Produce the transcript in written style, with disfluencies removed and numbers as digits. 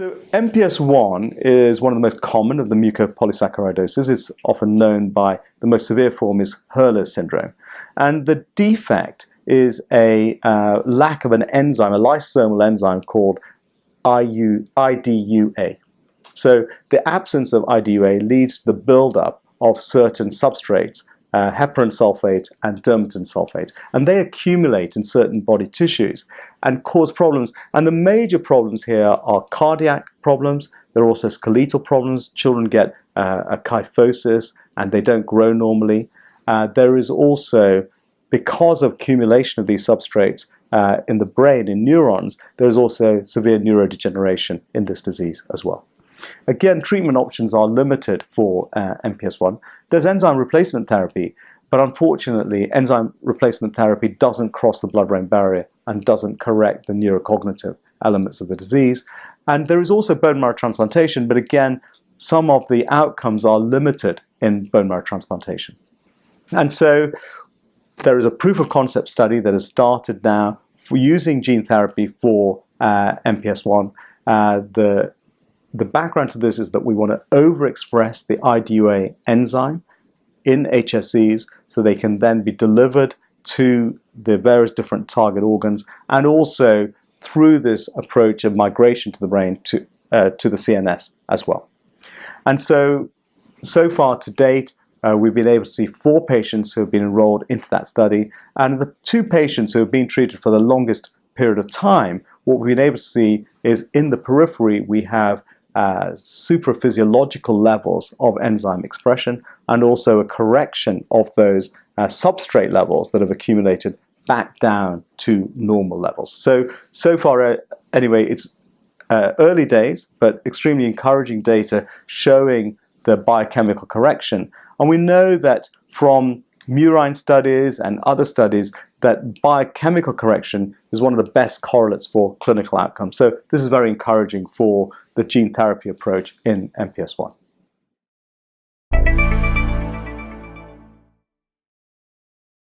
So MPS I is one of the most common of the mucopolysaccharidoses. It's often known by the most severe form is Hurler syndrome. And the defect is a lack of an enzyme, a lysosomal enzyme called IDUA. So the absence of IDUA leads to the buildup of certain substrates, heparan sulfate and dermatan sulfate, and they accumulate in certain body tissues and cause problems. And the major problems here are cardiac problems. There are also skeletal problems. Children get a kyphosis and they don't grow normally. There is also, because of accumulation of these substrates in the brain, in neurons, there is also severe neurodegeneration in this disease as well. Again, treatment options are limited for MPS I. There's enzyme replacement therapy, but unfortunately, enzyme replacement therapy doesn't cross the blood-brain barrier and doesn't correct the neurocognitive elements of the disease. And there is also bone marrow transplantation, but again, some of the outcomes are limited in bone marrow transplantation. And so there is a proof of concept study that has started now for using gene therapy for MPS I. The background to this is that we want to overexpress the IDUA enzyme in HSCs so they can then be delivered to the various different target organs, and also through this approach of migration to the brain to the CNS as well. And so far to date, we've been able to see 4 patients who have been enrolled into that study, and the 2 patients who have been treated for the longest period of time, what we've been able to see is in the periphery we have supraphysiological levels of enzyme expression and also a correction of those substrate levels that have accumulated back down to normal levels. So far, anyway, it's early days, but extremely encouraging data showing the biochemical correction. And we know that from murine studies and other studies that biochemical correction is one of the best correlates for clinical outcomes. So this is very encouraging for the gene therapy approach in MPS I.